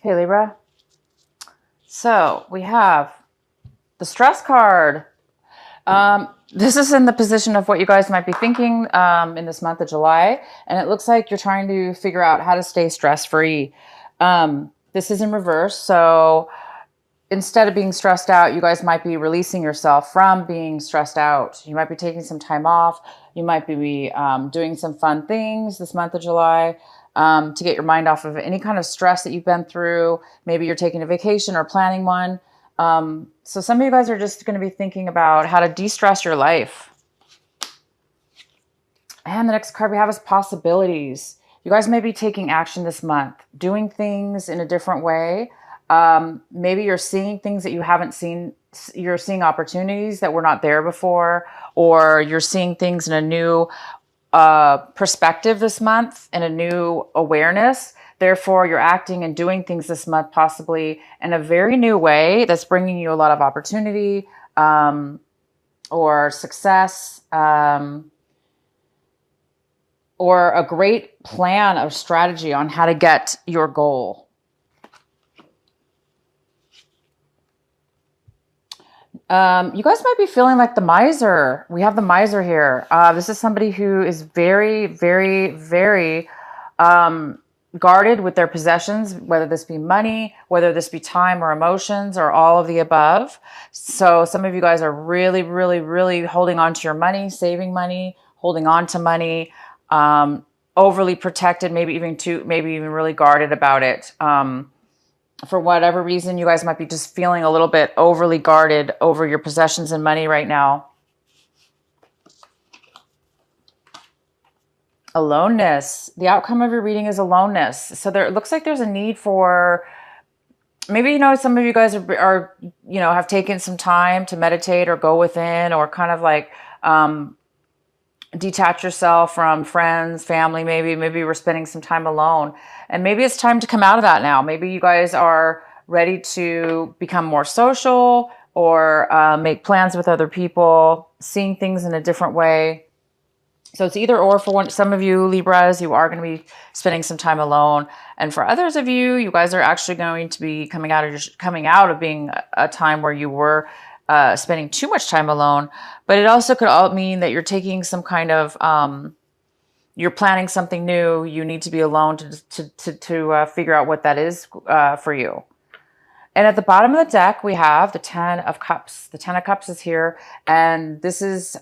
Okay, Libra. So we have the stress card. This is in the position of what you guys might be thinking in this month of July. And it looks like you're trying to figure out how to stay stress-free. This is in reverse. So instead of being stressed out, you guys might be releasing yourself from being stressed out. You might be taking some time off. You might be doing some fun things this month of July to get your mind off of any kind of stress that you've been through. Maybe you're taking a vacation or planning one. So some of you guys are just going to be thinking about how to de-stress your life. And the next card we have is possibilities. You guys may be taking action this month, doing things in a different way. Maybe you're seeing things that you haven't seen. You're seeing opportunities that were not there before, or you're seeing things in a new perspective this month and a new awareness. Therefore, you're acting and doing things this month possibly in a very new way that's bringing you a lot of opportunity or success or a great plan of strategy on how to get your goal. You guys might be feeling like the miser. We have the miser here. This is somebody who is very, very, very guarded with their possessions, whether this be money, whether this be time or emotions or all of the above. So some of you guys are really, really, really holding on to your money, saving money, holding on to money, overly protected, maybe even really guarded about it. For whatever reason, you guys might be just feeling a little bit overly guarded over your possessions and money right now. Aloneness. The outcome of your reading is aloneness. So it looks like there's a need for, maybe, some of you guys are have taken some time to meditate or go within or kind of like detach yourself from friends, family, maybe we're spending some time alone. And maybe it's time to come out of that now. Maybe you guys are ready to become more social or make plans with other people, seeing things in a different way. So it's either or. For some of you Libras, you are going to be spending some time alone. And for others of you, you guys are actually going to be coming out of being a time where you were spending too much time alone. But it also could all mean that you're taking some kind of, you're planning something new. You need to be alone to figure out what that is for you. And at the bottom of the deck, we have the 10 of Cups. The 10 of Cups is here. And this is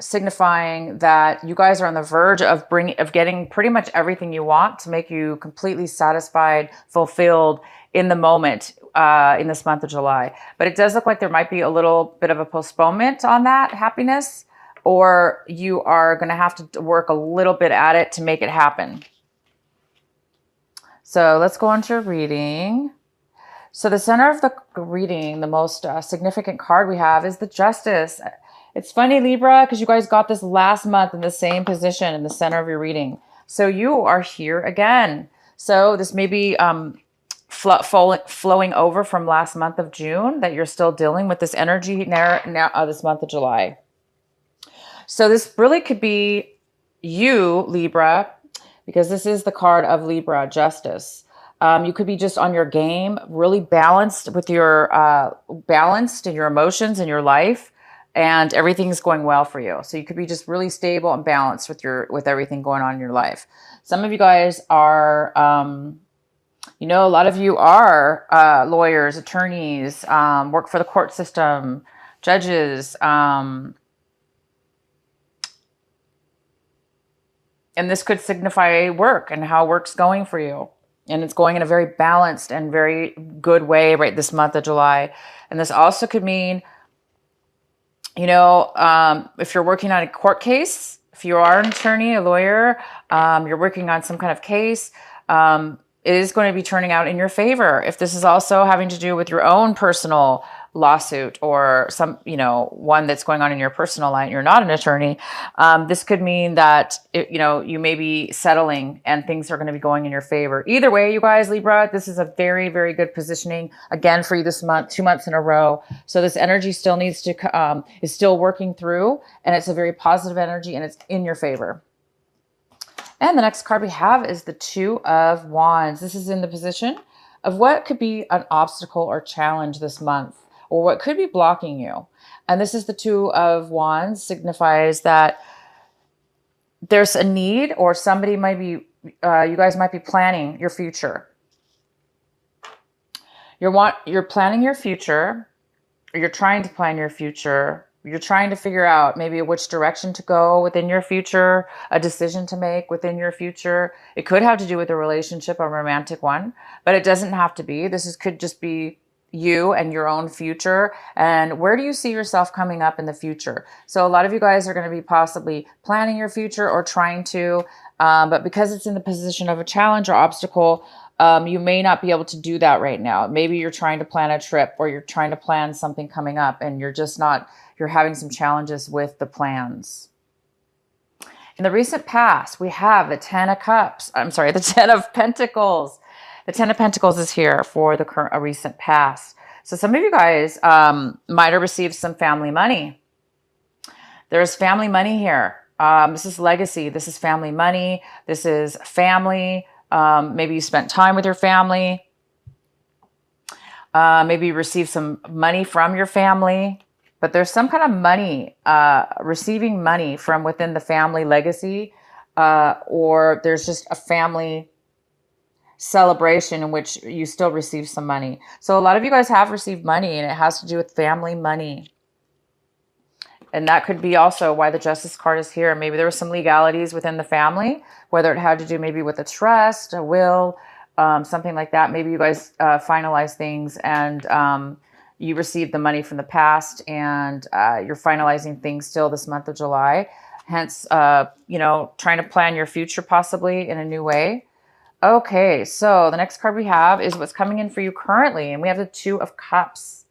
signifying that you guys are on the verge of getting pretty much everything you want to make you completely satisfied, fulfilled in the moment in this month of July. But it does look like there might be a little bit of a postponement on that happiness, or you are going to have to work a little bit at it to make it happen. So let's go on to reading. So the center of the reading, the most significant card we have is the Justice. It's funny, Libra, because you guys got this last month in the same position in the center of your reading. So you are here again. So this may be flowing over from last month of June, that you're still dealing with this energy now this month of July. So this really could be you, Libra, because this is the card of Libra, Justice. You could be just on your game, really balanced with your balanced in your emotions in your life. And everything's going well for you. So you could be just really stable and balanced with everything going on in your life. Some of you guys are, a lot of you are lawyers, attorneys, work for the court system, judges. And this could signify work and how work's going for you. And it's going in a very balanced and very good way right this month of July. And this also could mean, if you're working on a court case, if you are an attorney, a lawyer, you're working on some kind of case, it is going to be turning out in your favor. If this is also having to do with your own personal lawsuit or some, one that's going on in your personal life, you're not an attorney, this could mean that, you may be settling and things are going to be going in your favor. Either way, you guys, Libra, this is a very, very good positioning again for you this month, 2 months in a row. So this energy still needs to, is still working through, and it's a very positive energy and it's in your favor. And the next card we have is the Two of Wands. This is in the position of what could be an obstacle or challenge this month, or what could be blocking you. And this is the Two of Wands, signifies that there's a need, or somebody might be, you guys might be planning your future. You're planning your future, or you're trying to plan your future. You're trying to figure out maybe which direction to go within your future, a decision to make within your future. It could have to do with a relationship, a romantic one, but it doesn't have to be. Could just be you and your own future. And where do you see yourself coming up in the future? So a lot of you guys are going to be possibly planning your future or trying to, but because it's in the position of a challenge or obstacle, you may not be able to do that right now. Maybe you're trying to plan a trip, or you're trying to plan something coming up, and you're having some challenges with the plans. In the recent past, we have the Ten of Cups. I'm sorry, the Ten of Pentacles. The Ten of Pentacles is here for the recent past. So some of you guys might have received some family money. There's family money here. This is legacy. This is family money. This is family. Maybe you spent time with your family. Maybe you received some money from your family. But there's some kind of money, receiving money from within the family legacy, or there's just a family celebration in which you still receive some money. So a lot of you guys have received money, and it has to do with family money. And that could be also why the Justice card is here. Maybe there were some legalities within the family, whether it had to do maybe with a trust, a will, something like that. Maybe you guys finalized things, and you received the money from the past, and you're finalizing things still this month of July. Hence, trying to plan your future possibly in a new way. Okay, so the next card we have is what's coming in for you currently. And we have the Two of Cups.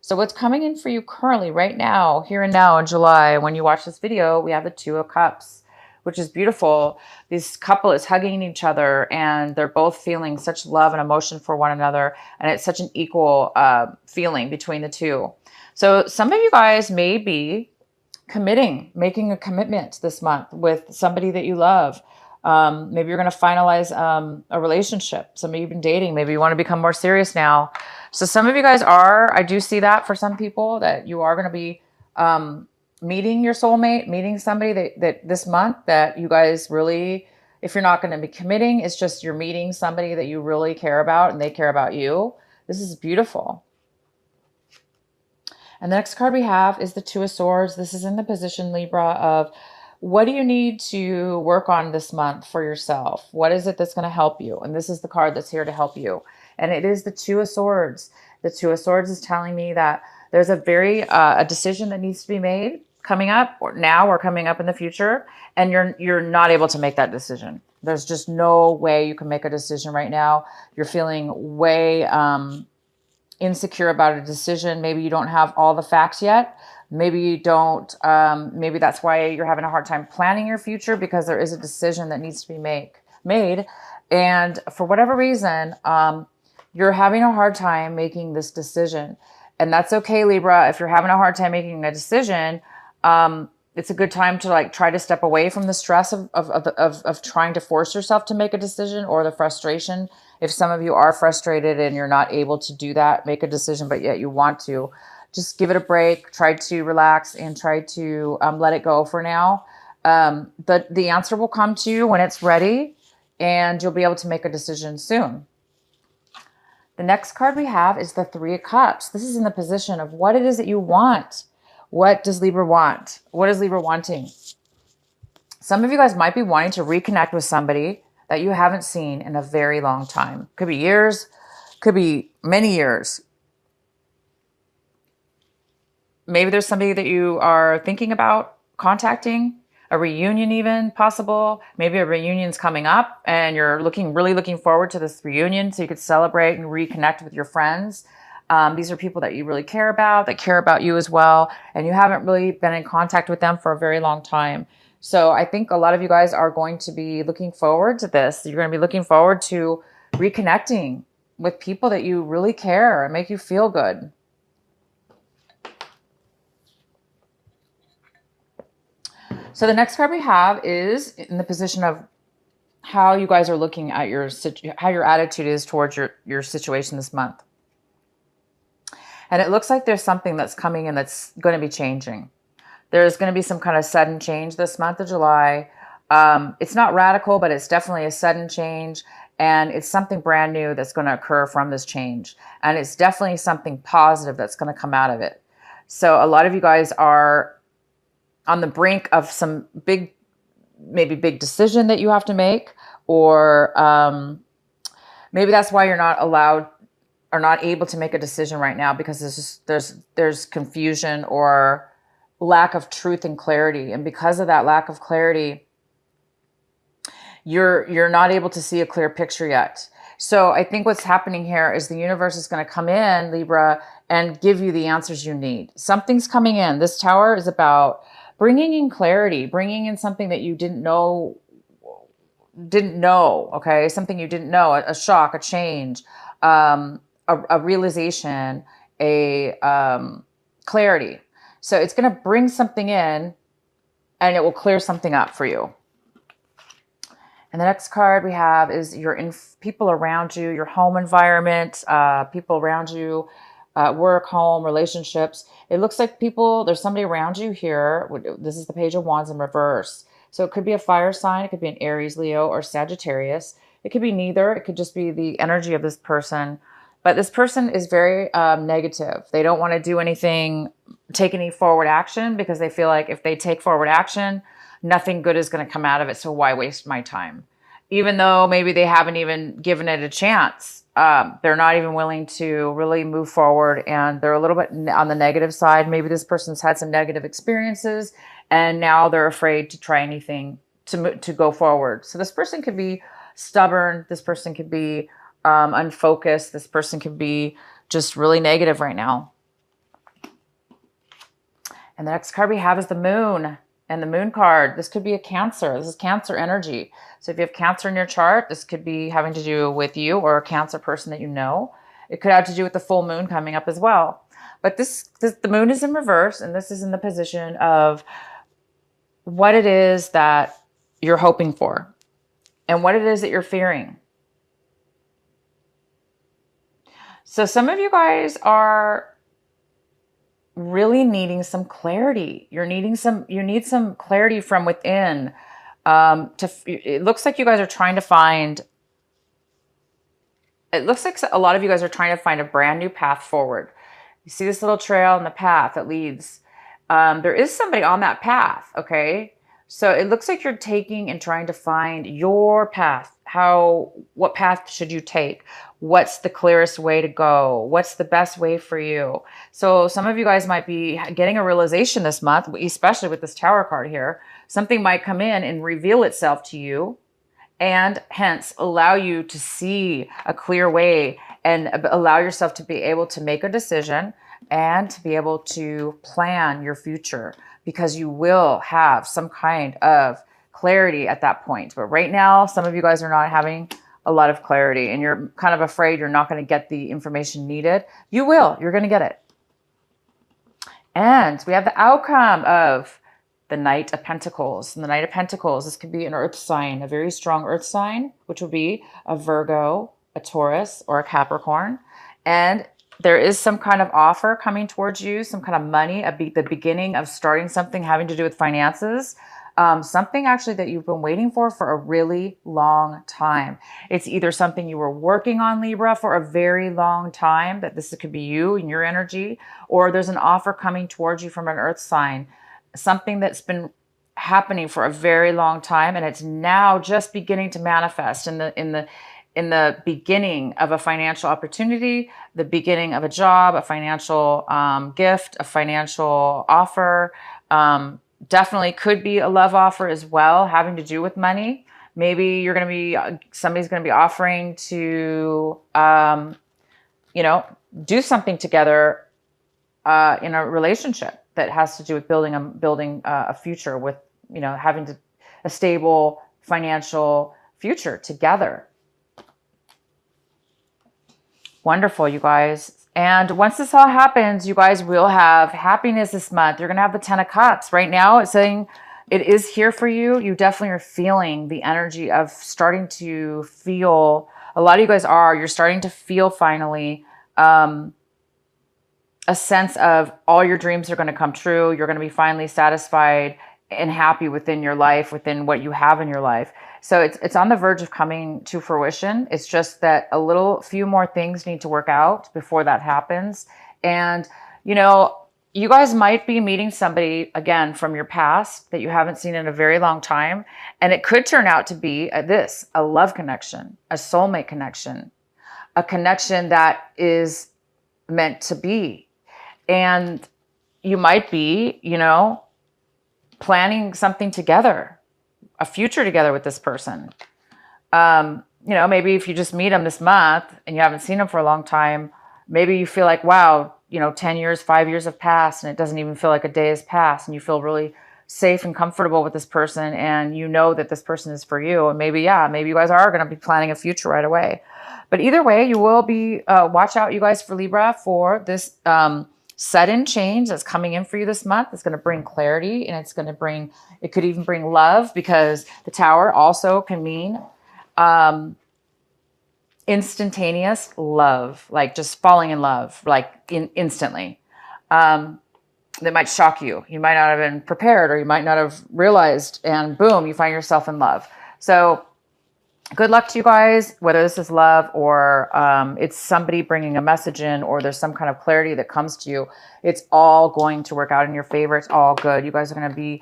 So what's coming in for you currently, right now, here and now in July, when you watch this video, we have the Two of Cups, which is beautiful. This couple is hugging each other, and they're both feeling such love and emotion for one another. And it's such an equal feeling between the two. So some of you guys may be making a commitment this month with somebody that you love. Maybe you're going to finalize a relationship. Some of you have been dating. Maybe you want to become more serious now. So some of you guys I do see that for some people, that you are going to be meeting your soulmate, meeting somebody that this month that you guys really, if you're not going to be committing, it's just you're meeting somebody that you really care about and they care about you. This is beautiful. And the next card we have is the Two of Swords. This is in the position, Libra, of what do you need to work on this month for yourself? What is it that's going to help you? And this is the card that's here to help you. And it is the Two of Swords. The Two of Swords is telling me that there's a decision that needs to be made coming up, or now, or coming up in the future. And you're not able to make that decision. There's just no way you can make a decision right now. You're feeling way insecure about a decision. Maybe you don't have all the facts yet. Maybe you don't, maybe that's why you're having a hard time planning your future, because there is a decision that needs to be made. And for whatever reason, you're having a hard time making this decision. And that's okay, Libra. If you're having a hard time making a decision, it's a good time to try to step away from the stress of trying to force yourself to make a decision, or the frustration. If some of you are frustrated and you're not able to do that, make a decision, but yet you want to, just give it a break, try to relax, and try to let it go for now. The answer will come to you when it's ready, and you'll be able to make a decision soon. The next card we have is the Three of Cups. This is in the position of what it is that you want. What does Libra want? What is Libra wanting? Some of you guys might be wanting to reconnect with somebody that you haven't seen in a very long time. Could be years, could be many years. Maybe there's somebody that you are thinking about contacting, a reunion even possible. Maybe a reunion's coming up and you're really looking forward to this reunion so you could celebrate and reconnect with your friends. These are people that you really care about, that care about you as well, and you haven't really been in contact with them for a very long time. So I think a lot of you guys are going to be looking forward to this. You're going to be looking forward to reconnecting with people that you really care and make you feel good. So the next card we have is in the position of how you guys are looking at how your attitude is towards your situation this month. And it looks like there's something that's coming in that's going to be changing. There's going to be some kind of sudden change this month of July. It's not radical, but it's definitely a sudden change. And it's something brand new that's going to occur from this change. And it's definitely something positive that's going to come out of it. So a lot of you guys are on the brink of some maybe big decision that you have to make, or maybe that's why you're not allowed or not able to make a decision right now, because there's confusion or lack of truth and clarity. And because of that lack of clarity, you're not able to see a clear picture yet. So I think what's happening here is the universe is going to come in, Libra, and give you the answers you need. Something's coming in. This tower is about bringing in clarity, bringing in something that you didn't know, okay? Something you didn't know, a shock, a change, a realization, clarity. So it's going to bring something in and it will clear something up for you. And the next card we have is people around you, your home environment, people around you, work, home, relationships. It looks like there's somebody around you here. This is the Page of Wands in reverse. So it could be a fire sign. It could be an Aries, Leo, or Sagittarius. It could be neither. It could just be the energy of this person. But this person is very negative. They don't want to do anything, take any forward action, because they feel like if they take forward action, nothing good is going to come out of it. So why waste my time? Even though maybe they haven't even given it a chance. They're not even willing to really move forward, and they're a little bit on the negative side. Maybe this person's had some negative experiences and now they're afraid to try anything to go forward. So this person could be stubborn. This person could be unfocused. This person could be just really negative right now. And the next card we have is the Moon. And the Moon card, this could be a Cancer. This is Cancer energy. So if you have Cancer in your chart, this could be having to do with you or a Cancer person that you know. It could have to do with the full moon coming up as well. But the Moon is in reverse, and this is in the position of what it is that you're hoping for and what it is that you're fearing. So some of you guys are really needing some clarity. You need some clarity from within. It looks like you guys are trying to find, it looks like a lot of you guys are trying to find a brand new path forward. You see this little trail in the path that leads. There is somebody on that path, okay? So it looks like you're taking and trying to find your path. What path should you take? What's the clearest way to go? What's the best way for you? So some of you guys might be getting a realization this month, especially with this Tower card here. Something might come in and reveal itself to you, and hence allow you to see a clear way and allow yourself to be able to make a decision and to be able to plan your future, because you will have some kind of clarity at that point. But right now, some of you guys are not having a lot of clarity, and you're kind of afraid you're not going to get the information needed. You will. You're going to get it. And we have the outcome of the Knight of Pentacles. And the Knight of Pentacles, this could be an earth sign, a very strong earth sign, which would be a Virgo, a Taurus, or a Capricorn. And there is some kind of offer coming towards you, some kind of money, the beginning of starting something having to do with finances. Something actually that you've been waiting for a really long time. It's either something you were working on, Libra, for a very long time, that this could be you and your energy, or there's an offer coming towards you from an earth sign, something that's been happening for a very long time, and it's now just beginning to manifest in the beginning of a financial opportunity, the beginning of a job, a financial gift, a financial offer. Definitely could be a love offer as well, having to do with money. Maybe somebody's going to be offering to, do something together in a relationship that has to do with building a future with, having a stable financial future together. Wonderful, you guys. And once this all happens, you guys will have happiness this month. You're going to have the Ten of Cups. Right now, it's saying it is here for you. You definitely are feeling the energy of starting to feel, a lot of you guys you're starting to feel finally a sense of all your dreams are going to come true. You're going to be finally satisfied and happy within your life, within what you have in your life. So it's on the verge of coming to fruition. It's just that a few more things need to work out before that happens. And, you know, you guys might be meeting somebody again from your past that you haven't seen in a very long time. And it could turn out to be a love connection, a soulmate connection, a connection that is meant to be. And you might be, planning something together, a future together with this person. Maybe if you just meet them this month and you haven't seen them for a long time, maybe you feel like, wow, 10 years, 5 years have passed and it doesn't even feel like a day has passed, and you feel really safe and comfortable with this person, and you know that this person is for you. And maybe you guys are going to be planning a future right away. But either way, you will be, watch out, you guys, for Libra, for this sudden change that's coming in for you this month. It's going to bring clarity, and it could even bring love, because the Tower also can mean instantaneous love, like just falling in love, like instantly. That might shock you. You might not have been prepared, or you might not have realized, and boom, you find yourself in love. So good luck to you guys, whether this is love or it's somebody bringing a message in, or there's some kind of clarity that comes to you. It's all going to work out in your favor. It's all good. You guys are going to be,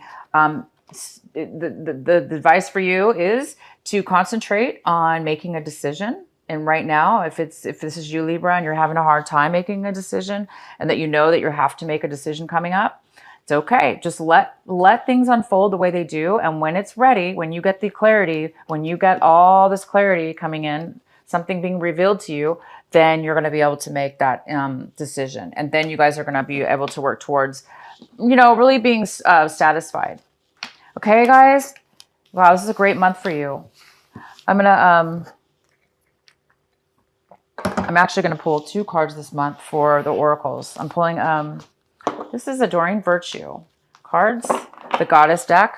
the advice for you is to concentrate on making a decision. And right now, if this is you, Libra, and you're having a hard time making a decision, and that you know that you have to make a decision coming up, it's okay. Just let things unfold the way they do. And when it's ready, when you get the clarity, when you get all this clarity coming in, something being revealed to you, then you're going to be able to make that decision. And then you guys are going to be able to work towards, really being satisfied. Okay, guys? Wow, this is a great month for you. I'm actually going to pull 2 cards this month for the oracles. I'm pulling, this is Adoring Virtue cards, the Goddess deck.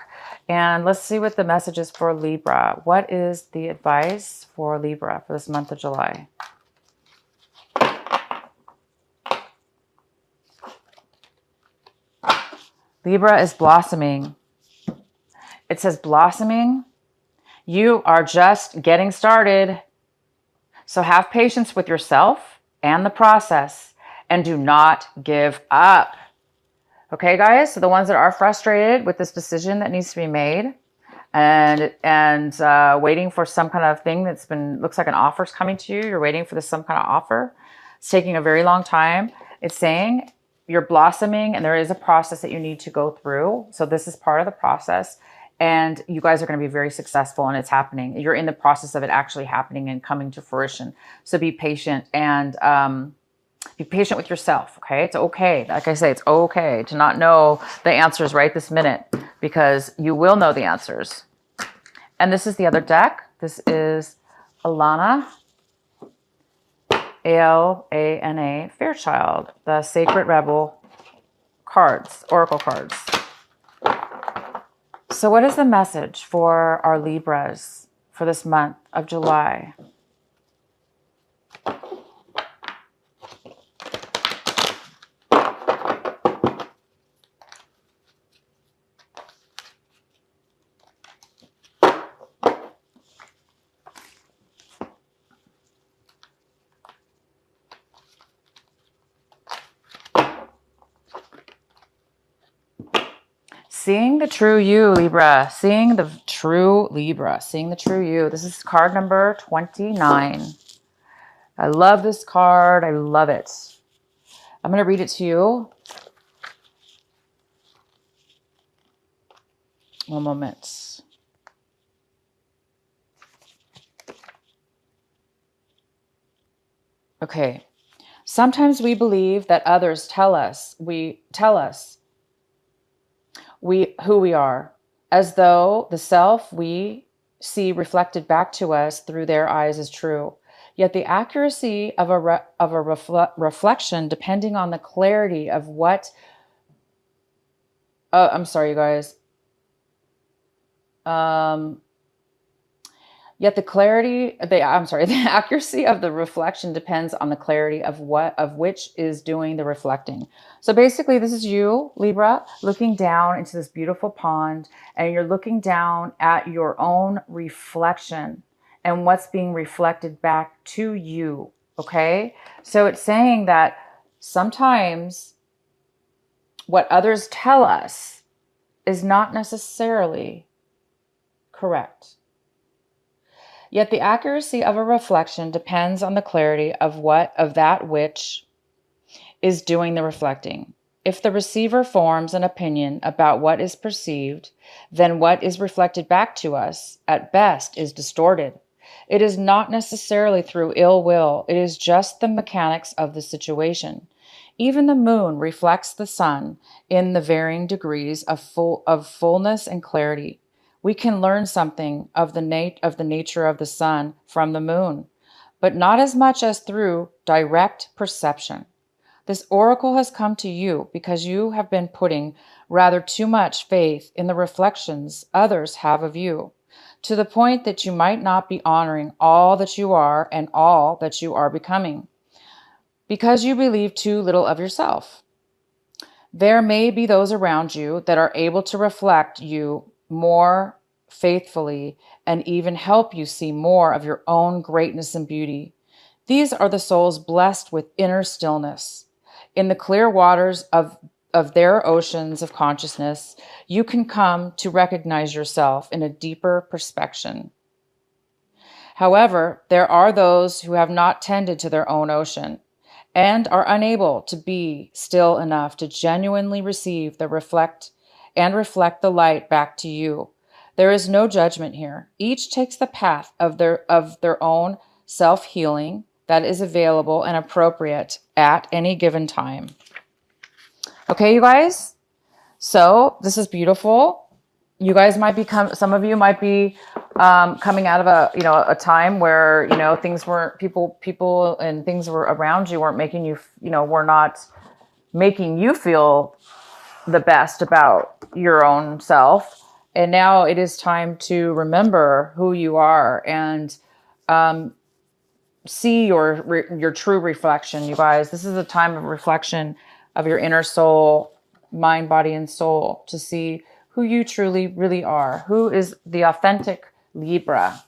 And let's see what the message is for Libra. What is the advice for Libra for this month of July? Libra is blossoming. It says blossoming. You are just getting started. So have patience with yourself and the process, and do not give up. Okay, guys? So the ones that are frustrated with this decision that needs to be made, and waiting for some kind of thing looks like an offer's coming to you. You're waiting for some kind of offer. It's taking a very long time. It's saying you're blossoming, and there is a process that you need to go through. So this is part of the process. And you guys are going to be very successful, and it's happening. You're in the process of it actually happening and coming to fruition. So be patient, and be patient with yourself, okay? It's okay. Like I say, it's okay to not know the answers right this minute, because you will know the answers. And this is the other deck. This is Alana, Alana Fairchild, the Sacred Rebel cards, Oracle cards. So what is the message for our Libras for this month of July? Seeing the true you, Libra. Seeing the true Libra. Seeing the true you. This is card number 29. I love this card. I love it. I'm going to read it to you. One moment. Okay. Sometimes we believe that others tell us who we are, as though the self we see reflected back to us through their eyes is true. Yet the accuracy of a reflection, depending on the clarity of what... I'm sorry, you guys. Yet the accuracy of the reflection depends on the clarity of which is doing the reflecting. So basically, this is you, Libra, looking down into this beautiful pond, and you're looking down at your own reflection and what's being reflected back to you. Okay? So it's saying that sometimes what others tell us is not necessarily correct. Yet the accuracy of a reflection depends on the clarity of that which is doing the reflecting. If the receiver forms an opinion about what is perceived, then what is reflected back to us, at best, is distorted. It is not necessarily through ill will, it is just the mechanics of the situation. Even the moon reflects the sun in the varying degrees of fullness and clarity. We can learn something of the nature of the sun from the moon, but not as much as through direct perception. This oracle has come to you because you have been putting rather too much faith in the reflections others have of you, to the point that you might not be honoring all that you are and all that you are becoming, because you believe too little of yourself. There may be those around you that are able to reflect you more faithfully and even help you see more of your own greatness and beauty. These are the souls blessed with inner stillness. In the clear waters of their oceans of consciousness, you can come to recognize yourself in a deeper perspective. However, there are those who have not tended to their own ocean and are unable to be still enough to genuinely receive reflect the light back to you. There is no judgment here. Each takes the path of their own self-healing that is available and appropriate at any given time. Okay, you guys? So this is beautiful. You guys might some of you might be coming out of a time where, things weren't, people and things were around you weren't making you, were not making you feel the best about your own self. And now it is time to remember who you are and see your true reflection, you guys. This is a time of reflection of your inner soul, mind, body, and soul, to see who you truly, really are. Who is the authentic Libra?